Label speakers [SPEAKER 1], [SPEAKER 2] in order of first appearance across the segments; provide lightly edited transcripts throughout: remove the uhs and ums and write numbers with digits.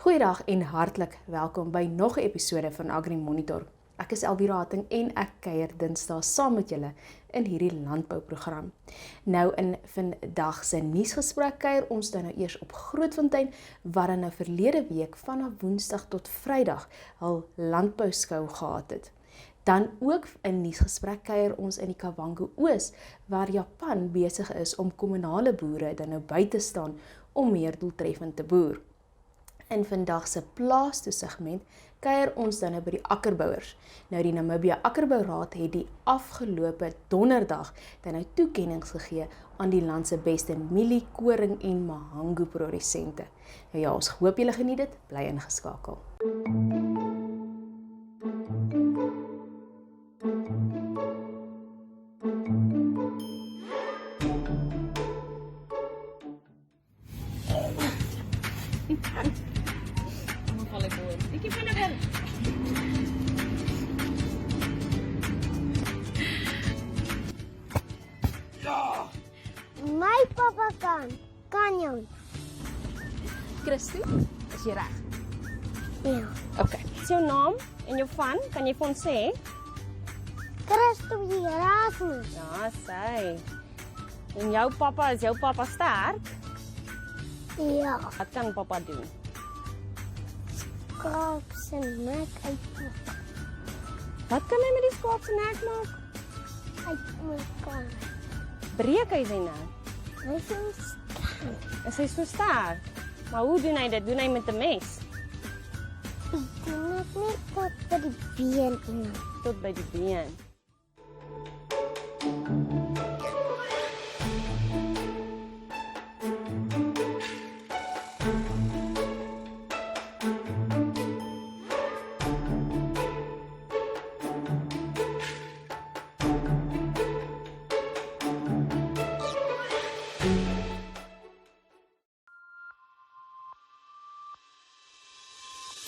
[SPEAKER 1] Goeiedag en hartlik welkom by nog 'n episode van Agri Monitor. Ek is Elvirating en ek kuier Dinsdae saam met julle in hierdie landbouprogram. Nou in vandag se nuusgesprek kuier ons dan nou eers op Grootfontein, waar dan nou verlede week vanaf Woensdag tot Vrydag hul landbouskou gehad het. Dan ook in nuusgesprek kuier ons in die Kavango-Oosstreek, waar Japan besig is om kommunale boere dan nou by te staan om meer doeltreffend te boer. In vandag se Plaas segment kuier ons dan nou by die akkerbouers. Nou die Namibia Akkerbouraad het die afgelope donderdag dan nou toekennings gegee aan die land se beste mielie, koring en mahango produsente. Nou ja, ons hoop julle geniet dit, bly ingeskakel.
[SPEAKER 2] My papa kan jou.
[SPEAKER 3] Christy, is jy reg?
[SPEAKER 2] Ja.
[SPEAKER 3] OK. Is jou naam en jou van? Kan jy vir ons sê?
[SPEAKER 2] Christo Erasmus.
[SPEAKER 3] Ja, sy. En jou pappa, is jou pappa sterk?
[SPEAKER 2] Ja.
[SPEAKER 3] Wat kan pappa doen?
[SPEAKER 2] Skaap se nek uit.
[SPEAKER 3] Wat kan hy met die skaap se nek maak?
[SPEAKER 2] Mekaar.
[SPEAKER 3] Breek hy sy nek?
[SPEAKER 2] Hy is so sterk.
[SPEAKER 3] Is hy so sterk? Maar hoe doen hy dit? Doen hy met 'n mes?
[SPEAKER 2] Ek doen dit net tot by die been in.
[SPEAKER 3] Tot by die been.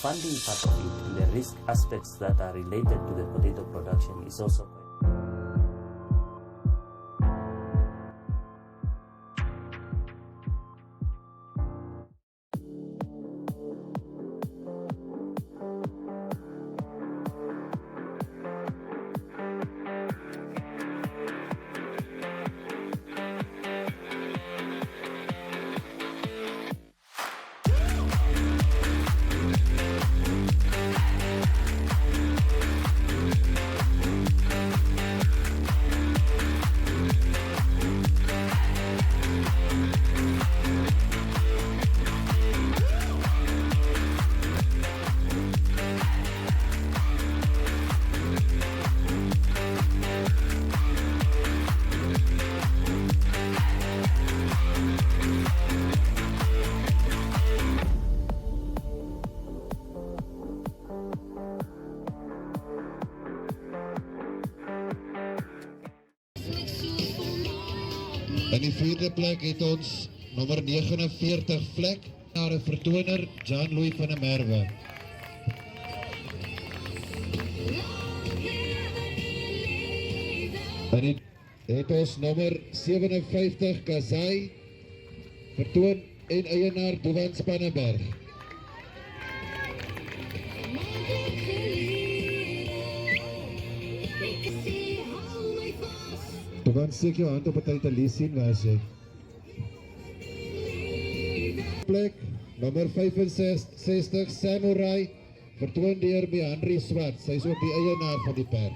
[SPEAKER 4] Funding partly the risk aspects that are related to the potato production is also
[SPEAKER 5] In die vierde plek het ons nommer 49 vlek na 'n vertoner, Jean-Louis van der Merwe. En het ons nommer 57 Kazai, vertoon en eienaar Dovan Spannenberg. Dovan, steek jou hand op 'n tyd en lees sien waar jy. Plek nommer 65 Samurai, vertoon deur Henry Swart. Sy is ook die eienaar van die perd.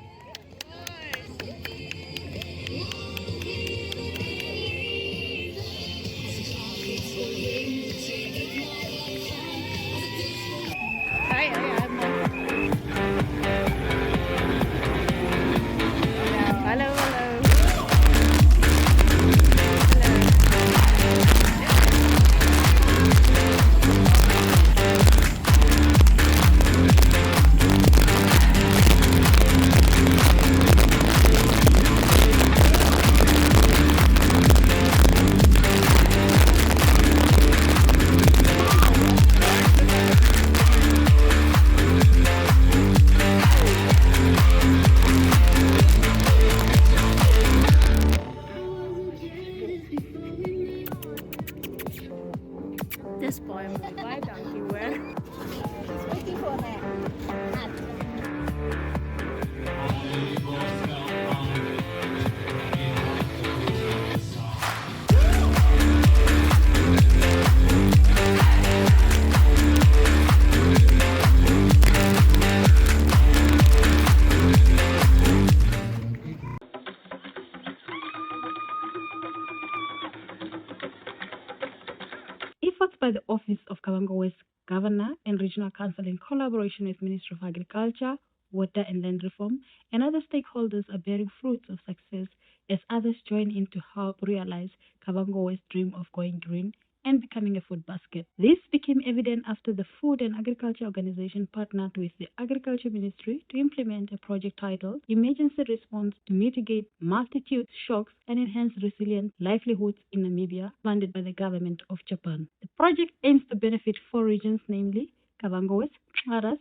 [SPEAKER 3] Hallo.
[SPEAKER 6] by the Office of Kavango-Oosstreek Governor and Regional Council in collaboration with Ministry of Agriculture, Water and Land Reform, and other stakeholders are bearing fruits of success as others join in to help realize Kavango-Oosstreek's dream of going green and becoming a food basket. This became evident after the Food and Agriculture Organization partnered with the Agriculture Ministry to implement a project titled Emergency Response to Mitigate Multitude Shocks and Enhance Resilient Livelihoods in Namibia, funded by the government of Japan. The project aims to benefit 4 regions, namely Kavango-Oosstreek, Xaras,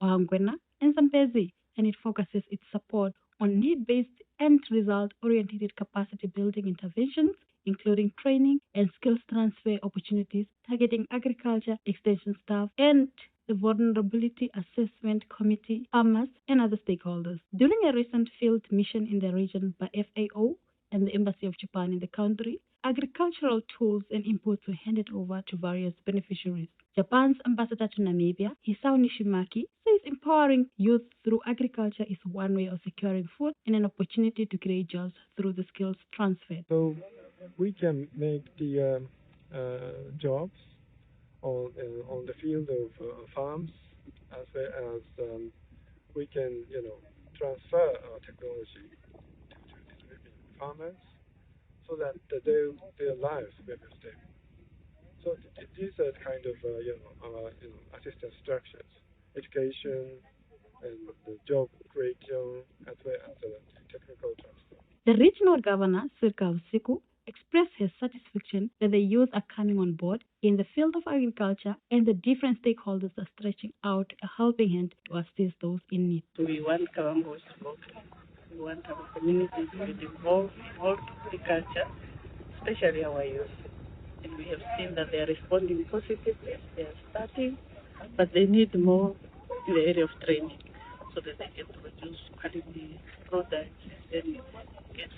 [SPEAKER 6] Ohangwena, and Zambezi, and it focuses its support on need-based and result-oriented capacity building interventions, including training and skills transfer opportunities targeting agriculture extension staff and the Vulnerability Assessment Committee, farmers, and other stakeholders. During a recent field mission in the region by FAO and the Embassy of Japan in the country, agricultural tools and inputs were handed over to various beneficiaries. Japan's ambassador to Namibia, Hisao Nishimaki, says empowering youth through agriculture is one way of securing food and an opportunity to create jobs through the skills transfer.
[SPEAKER 7] So we can make the jobs on the field of farms, as well as we can, transfer our technology to farmers, so that their lives will be stable. So these are kind of assistance structures, education and the job creation, as well as the technical transfer.
[SPEAKER 6] The regional governor, Sirka Usiku, expressed his satisfaction that the youth are coming on board in the field of agriculture and the different stakeholders are stretching out a helping hand to assist those in need.
[SPEAKER 8] We want Kavango to grow. We want our communities to be involved in all agriculture, especially our youth. And we have seen that they are responding positively. They are starting, but they need more in the area of training so that they can produce quality products and get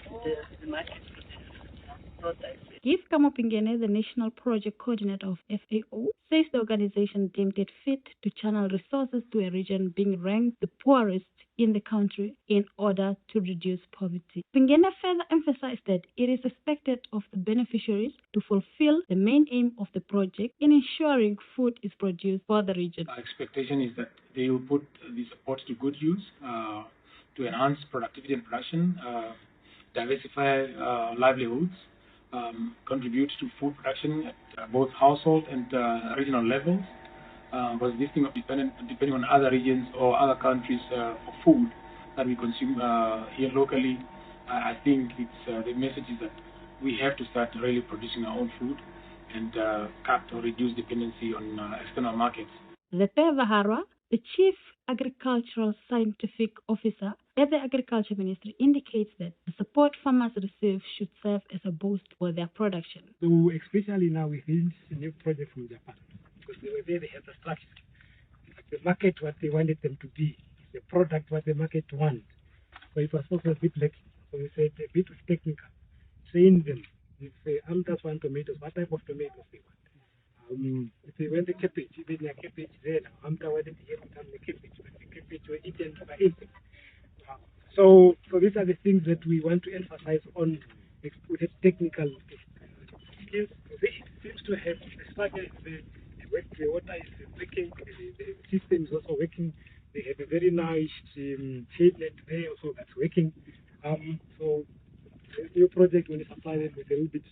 [SPEAKER 8] the market for the products.
[SPEAKER 6] Give Kamopingene, the National Project Coordinator of FAO, says the organization deemed it fit to channel resources to a region being ranked the poorest in the country in order to reduce poverty. Pingene further emphasized that it is expected of the beneficiaries to fulfill the main aim of the project in ensuring food is produced for the region.
[SPEAKER 9] Our expectation is that they will put the support to good use to enhance productivity and production, diversify livelihoods, contribute to food production at both household and regional levels. Because this thing of depending on other regions or other countries for food that we consume here locally, I think it's the message is that we have to start really producing our own food and cut or reduce dependency on external markets.
[SPEAKER 6] Lepe Vaharwa, the Chief Agricultural Scientific Officer at the Agriculture Ministry, indicates that the support farmers receive should serve as a boost for their production.
[SPEAKER 7] So especially now with this new project from Japan, because they were there, they had the structure. The market, what they wanted them to be, the product, what the market wants. So it was also a bit lacking. So we said a bit of technical. Train them. If they just want tomatoes, what type of tomatoes they want. If they want the cabbage, even the cabbage there now, wanted to hear become the cabbage, but the cabbage were eaten by insects. So these are the things that we want to emphasize on with the technical skills. It seems to have started the water is working, the system is also working. They have a very nice shade net there also that's working. So the new project will supply them with a little bit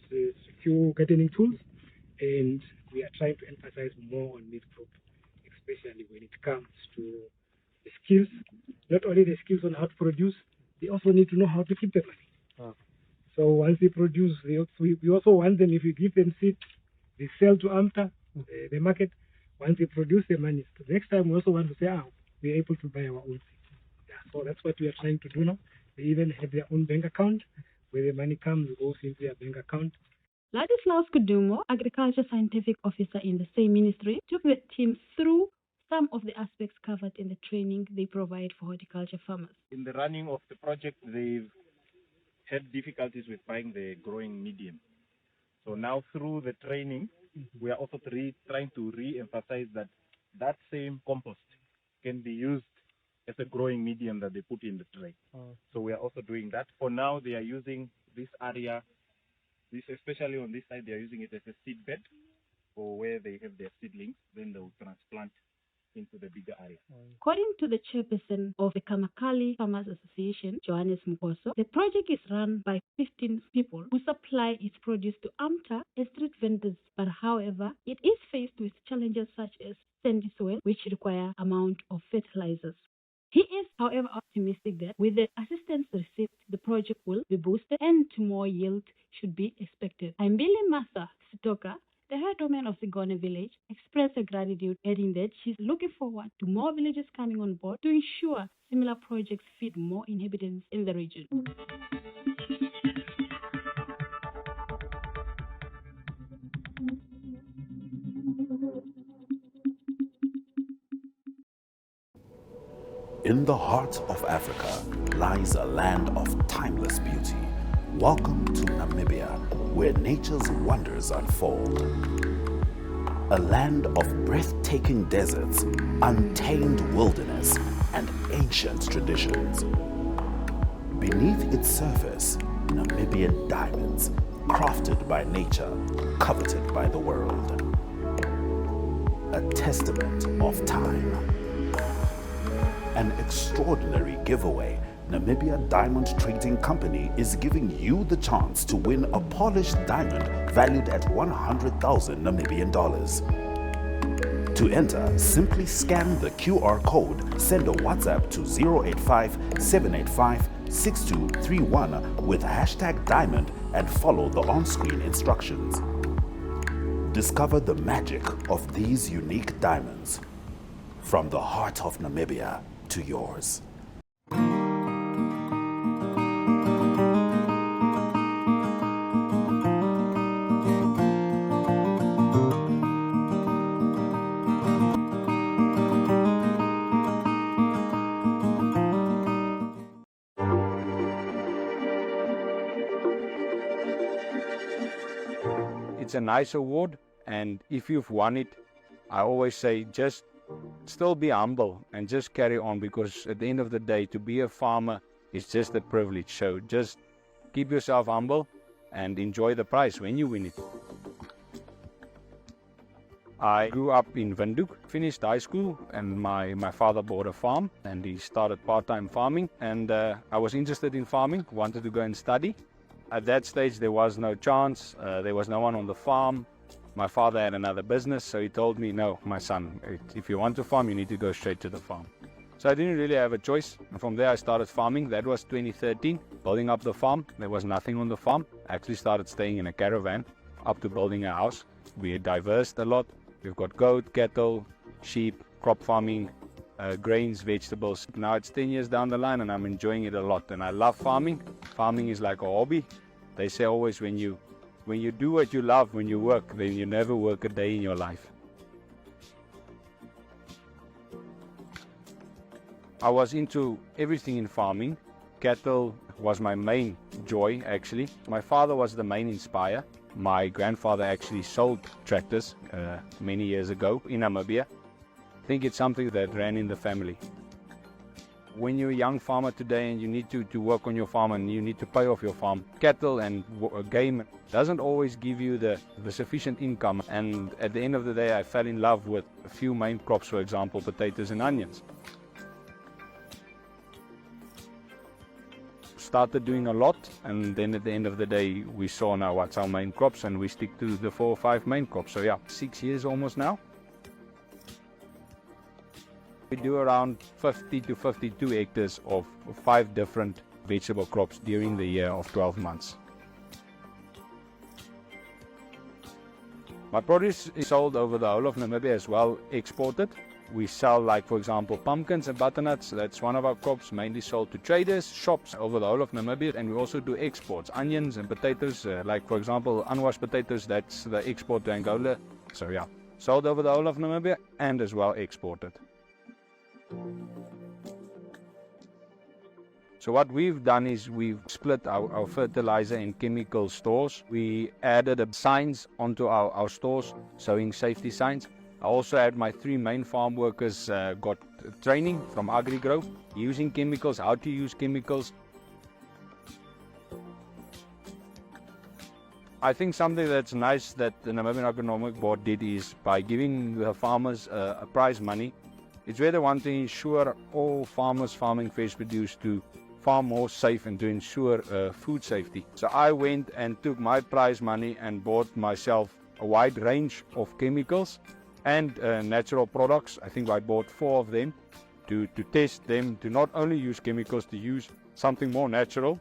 [SPEAKER 7] secure gardening tools, and we are trying to emphasize more on this group, especially when it comes to the skills. Not only the skills on how to produce, they also need to know how to keep the money. So once they produce, we also want them, if we give them seed, they sell to AMTA, the market. Once they produce the money, the next time we also want to say, we're able to buy our own seed. Yeah, so that's what we are trying to do now. They even have their own bank account, where the money comes, goes into their bank account.
[SPEAKER 6] Ladislaus Kudumo, Agriculture Scientific Officer in the same ministry, took the team through some of the aspects covered in the training they provide for horticulture farmers.
[SPEAKER 10] In the running of the project, they've had difficulties with buying the growing medium. So now through the training, we are also trying to re-emphasize that same compost can be used as a growing medium that they put in the tray. So we are also doing that. For now, they are using this area, especially on this side, they are using it as a seed bed. or where they have their seedlings, then they will transplant into the bigger area.
[SPEAKER 6] According to the chairperson of the Kamakali Farmers Association, Johannes Mukoso, the project is run by 15 people who supply its produce to AMTA and street vendors. But however, it is faced with challenges such as sandy soil, which require amount of fertilizers. He is, however, optimistic that with the assistance received, the project will be boosted and more yield should be expected. I'm Billy Masa Sitoka, the head woman of Sigone village, expressed her gratitude, adding that she's looking forward to more villages coming on board to ensure similar projects feed more inhabitants in the region.
[SPEAKER 11] In the heart of Africa lies a land of timeless beauty. Welcome to Namibia, where nature's wonders unfold. A land of breathtaking deserts, untamed wilderness, and ancient traditions. Beneath its surface, Namibian diamonds, crafted by nature, coveted by the world. A testament of time. An extraordinary giveaway. Namibia Diamond Trading Company is giving you the chance to win a polished diamond valued at 100,000 Namibian dollars. To enter, simply scan the QR code, send a WhatsApp to 085-785-6231 with #diamond and follow the on-screen instructions. Discover the magic of these unique diamonds. From the heart of Namibia to yours.
[SPEAKER 12] It's a nice award, and if you've won it, I always say just still be humble and just carry on, because at the end of the day, to be a farmer is just a privilege. So just keep yourself humble and enjoy the prize when you win it. I grew up in Windhoek, finished high school, and my father bought a farm and he started part-time farming, and I was interested in farming, wanted to go and study. At that stage there was no chance, there was no one on the farm. My father had another business, so he told me, no, my son, if you want to farm, you need to go straight to the farm. So I didn't really have a choice. And from there I started farming. That was 2013, building up the farm. There was nothing on the farm. I actually started staying in a caravan up to building a house. We diversified a lot. We've got goat, cattle, sheep, crop farming, grains, vegetables. Now it's 10 years down the line and I'm enjoying it a lot. And I love farming. Farming is like a hobby. They say always when you do what you love, when you work, then you never work a day in your life. I was into everything in farming. Cattle was my main joy, actually. My father was the main inspire. My grandfather actually sold tractors many years ago in Namibia. I think it's something that ran in the family. When you're a young farmer today and you need to work on your farm and you need to pay off your farm, cattle and game doesn't always give you the sufficient income. And at the end of the day, I fell in love with a few main crops, for example, potatoes and onions. Started doing a lot, and then at the end of the day, we saw now what's our main crops, and we stick to the 4 or 5 main crops. So yeah, 6 years almost now. We do around 50 to 52 hectares of 5 different vegetable crops during the year of 12 months. My produce is sold over the whole of Namibia as well, exported. We sell, like for example, pumpkins and butternuts. That's one of our crops, mainly sold to traders, shops over the whole of Namibia. And we also do exports, onions and potatoes, like for example, unwashed potatoes, that's the export to Angola. So yeah, sold over the whole of Namibia and as well exported. So what we've done is we've split our fertilizer and chemical stores. We added signs onto our stores, showing safety signs. I also had my 3 main farm workers got training from Agri using chemicals, how to use chemicals. I think something that's nice that the Namibian Economic Board did is by giving the farmers a prize money. It's where they want to ensure all farmers farming fresh produce to farm more safe and to ensure food safety. So I went and took my prize money and bought myself a wide range of chemicals and natural products. I think I bought 4 of them to test them, to not only use chemicals, to use something more natural.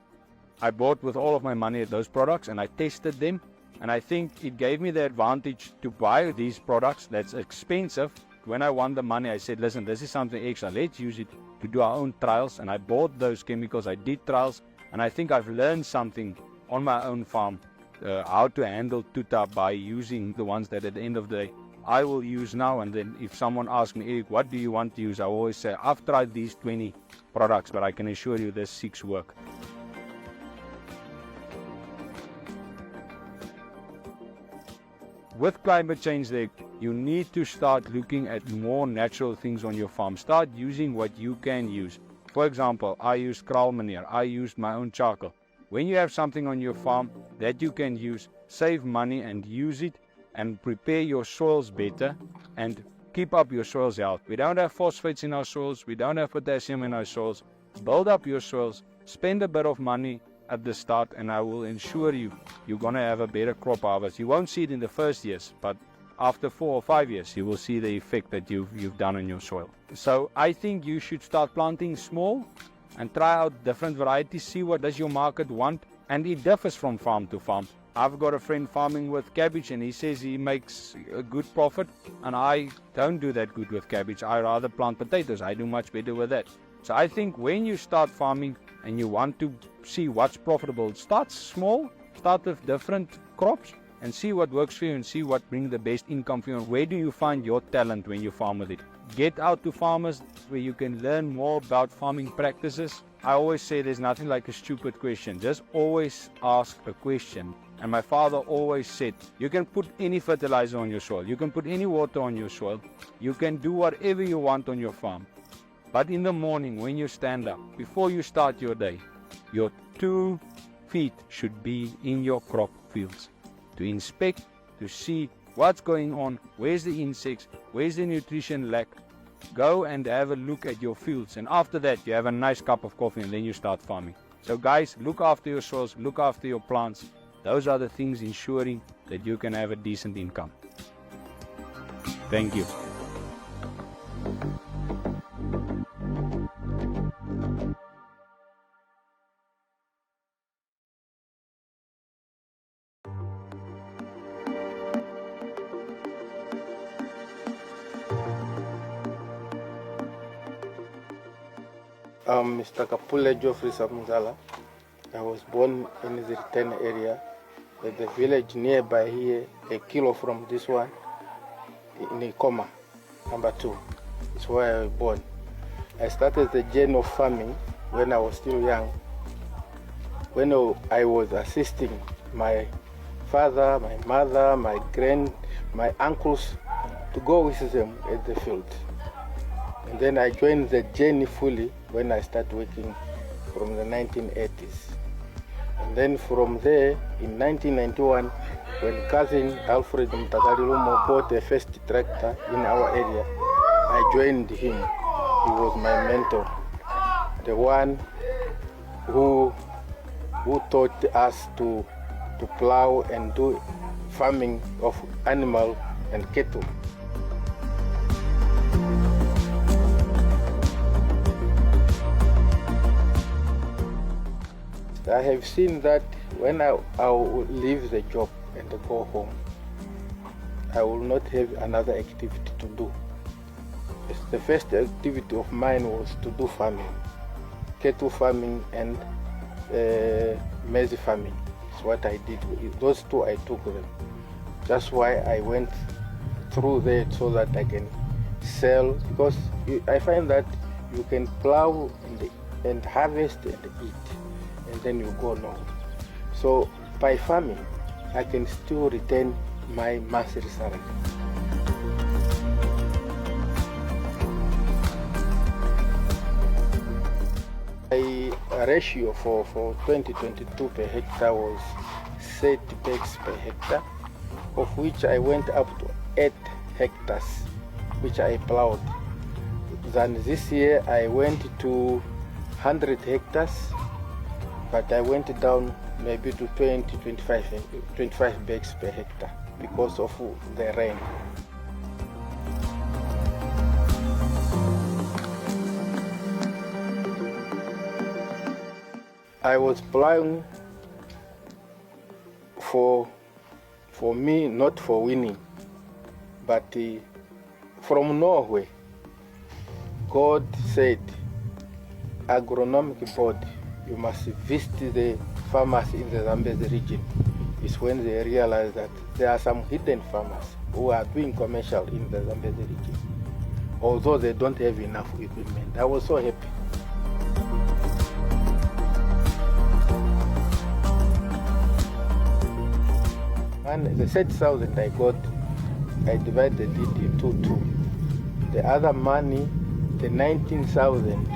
[SPEAKER 12] I bought with all of my money those products and I tested them, and I think it gave me the advantage to buy these products that's expensive. When I won the money, I said, listen, this is something extra, let's use it to do our own trials. And I bought those chemicals, I did trials, and I think I've learned something on my own farm, how to handle tuta by using the ones that at the end of the day I will use now. And then if someone asks me, Eric, what do you want to use? I always say, I've tried these 20 products, but I can assure you this 6 work. With climate change there, you need to start looking at more natural things on your farm. Start using what you can use. For example, I used kraal manure. I used my own charcoal. When you have something on your farm that you can use, save money and use it and prepare your soils better and keep up your soils health. We don't have phosphates in our soils. We don't have potassium in our soils. Build up your soils. Spend a bit of money at the start, and I will ensure you're going to have a better crop harvest. You won't see it in the first years, but after 4 or 5 years, you will see the effect that you've done on your soil. So I think you should start planting small and try out different varieties, see what does your market want, and it differs from farm to farm. I've got a friend farming with cabbage, and he says he makes a good profit, and I don't do that good with cabbage. I rather plant potatoes. I do much better with that. So I think when you start farming and you want to see what's profitable, start small, start with different crops and see what works for you and see what brings the best income for you. And where do you find your talent when you farm with it? Get out to farmers where you can learn more about farming practices. I always say there's nothing like a stupid question. Just always ask a question. And my father always said, you can put any fertilizer on your soil. You can put any water on your soil. You can do whatever you want on your farm. But in the morning when you stand up, before you start your day, your 2 feet should be in your crop fields to inspect, to see what's going on, where's the insects, where's the nutrition lack. Go and have a look at your fields, and after that you have a nice cup of coffee and then you start farming. So guys, look after your soils, look after your plants. Those are the things ensuring that you can have a decent income. Thank you.
[SPEAKER 13] I'm Mr. Kapule Geoffery Samunzala. I was born in the Riten area, at the village nearby here, a kilo from this one, in Ikoma, number 2. It's where I was born. I started the journey of farming when I was still young. When I was assisting my father, my mother, my uncles to go with them at the field. And then I joined the journey fully when I started working from the 1980s. And then from there, in 1991, when cousin Alfred Mtakalilumo bought a first tractor in our area, I joined him. He was my mentor, the one who taught us to plow and do farming of animal and cattle. I have seen that when I will leave the job and go home, I will not have another activity to do. The first activity of mine was to do farming, cattle farming and maize farming. It's what I did. Those 2 I took them. That's why I went through there so that I can sell, because I find that you can plow and harvest and eat, and then you go now. So by farming, I can still retain my monthly salary. My ratio for 2022 per hectare was 30 bags per hectare, of which I went up to 8 hectares, which I plowed. Then this year I went to 100 hectares, but I went down maybe to 25 bags per hectare because of the rain. I was plowing for me, not for winning, but from Norway, God said, agronomic board, you must visit the farmers in the Zambezi region. It's when they realize that there are some hidden farmers who are doing commercial in the Zambezi region, although they don't have enough equipment. I was so happy. And the 30,000 I got, I divided it into two. The other money, the 19,000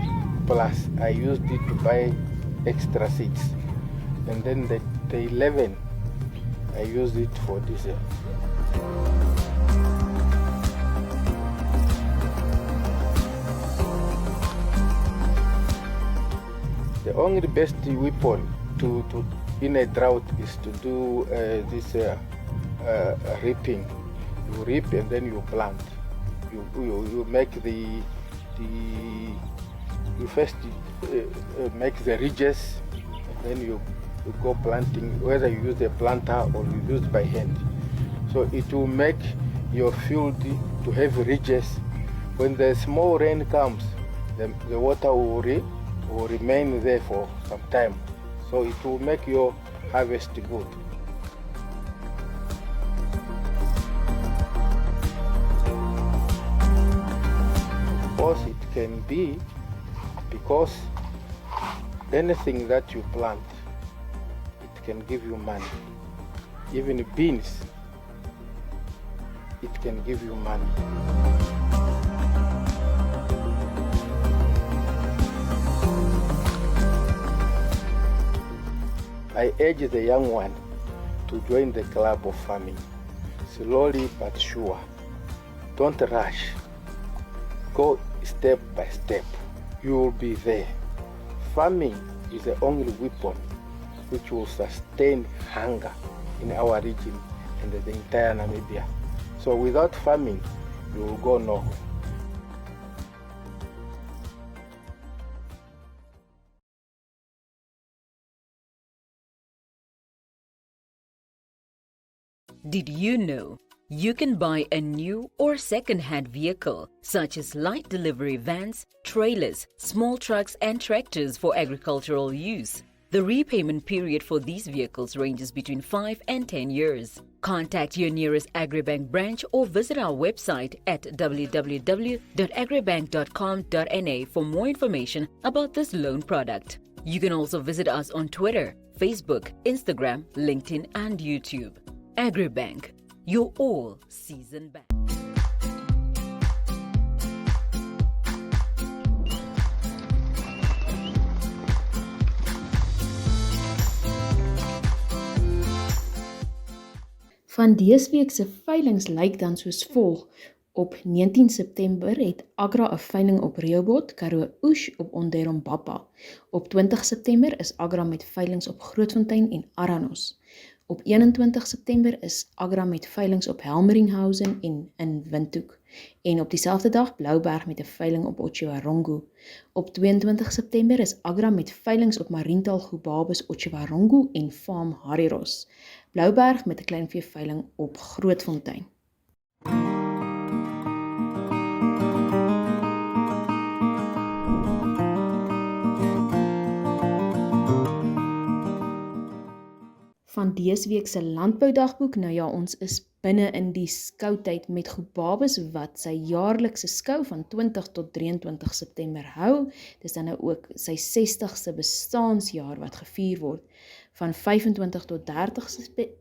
[SPEAKER 13] plus, I used it to buy extra seeds. And then the 11, I used it for diesel. The only best weapon to in a drought is to do this reaping. You reap and then you plant. You make you first make the ridges, and then you go planting, whether you use a planter or you use it by hand. So it will make your field to have ridges. When the small rain comes, the water will remain there for some time. So it will make your harvest good. Of course, it can be because anything that you plant, it can give you money. Even beans, it can give you money. I urge the young one to join the club of farming, slowly but sure. Don't rush. Go step by step. You will be there. Farming is the only weapon which will sustain hunger in our region and the entire Namibia. So without farming, you will go nowhere.
[SPEAKER 14] Did you know you can buy a new or second-hand vehicle, such as light delivery vans, trailers, small trucks and tractors for agricultural use? The repayment period for these vehicles ranges between 5 and 10 years. Contact your nearest Agribank branch or visit our website at www.agribank.com.na for more information about this loan product. You can also visit us on Twitter, Facebook, Instagram, LinkedIn and YouTube. Agribank, your all-season bank.
[SPEAKER 1] Van dese week se veilings lyk dan soos volg. Op 19 September het Agra 'n veiling op Rehoboth, Kavango-Oosstreek op Onderombapa. Op 20 September is Agra met veilings op Grootfontein en Aranos. Op 21 September is Agra met veilings op Helmeringhausen en in Windhoek. En op dieselfde dag Blouberg met 'n veiling op Otjiwarongo. Op 22 September is Agra met veilings op Mariental, Gubabes, Otjiwarongo en Farm Hariros. Blouberg met 'n kleinvee veiling op Grootfontein. Van dese week se landboudagboek, nou ja, ons is binne in die skoutyd met Gubabes wat sy jaarlikse skou van 20 tot 23 September hou. Dis dan nou ook sy 60ste bestaансjaar wat gevier word. Van 25 tot 30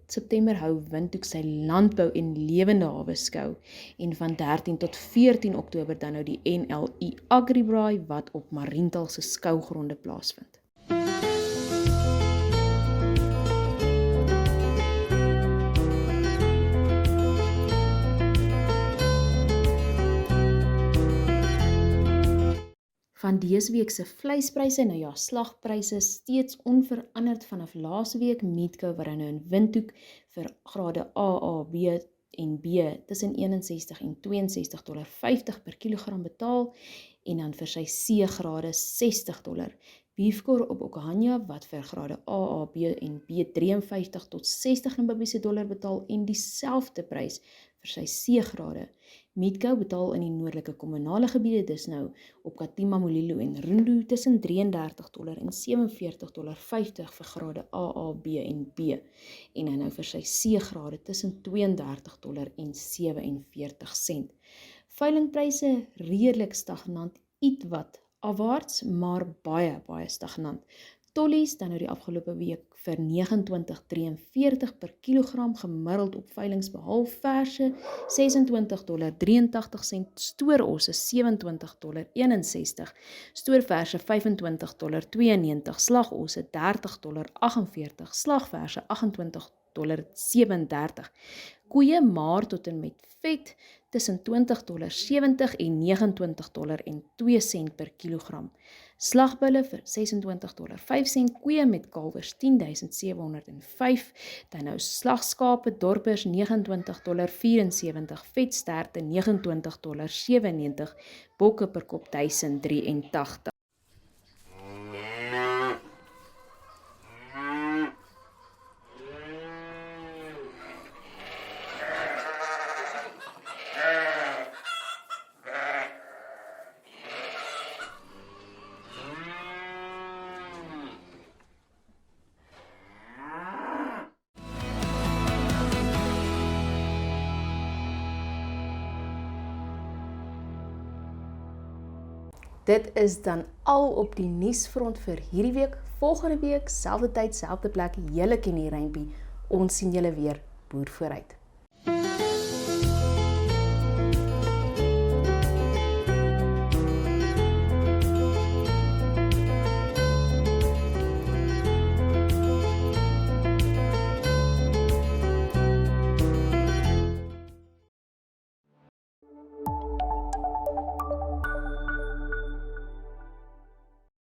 [SPEAKER 1] September hou Windhoek sy landbou en lewende hawe skou. En van 13 tot 14 Oktober dan nou die NLI Agri wat op Mariental se skougronde plaasvind. Van dese week se vleispryse, nou ja, slagpryse steeds onveranderd vanaf laasweek. Meatcow wat nou in Windhoek vir grade A, B en B tussen $61 en $62.50 per kilogram betaal en dan vir sy C grade $60. Beefcore op Okahanya wat vir grade A, B en B 53 tot 60 Namibiese dollar betaal en dieselfde prys vir sy C grade. Meatcow betaal in die noordelike kommunale gebiede, dis nou op Katima, Molilo en Rundu tussen $33 en $47.50 vir grade A, B en B en nou vir sy C grade tussen $32 en 47 sent. Veilingpryse redelik stagnant, ietwat afwaarts, maar baie stagnant. Tollies dan nou die afgelope week vir $29.43 per kilogram gemiddeld op veilings behalf verse, $26.83, stoorosse $27.61, stoorverse $25.92, slagosse $30.48, slagverse $28.37. Koeie maar tot en met vet tussen $20.70 en $29.02 per kilogram. Slagbulle vir $26.05, koeie met kalvers 10.705, dan nou slagskape, dorpers $29.74, vetsterte $29.97, bokke per kop 1083. Dit is dan al op die nuusfront vir hierdie week. Volgende week, selfde tyd, selfde plek, julle ken die rympie. Ons sien julle weer, boer vooruit.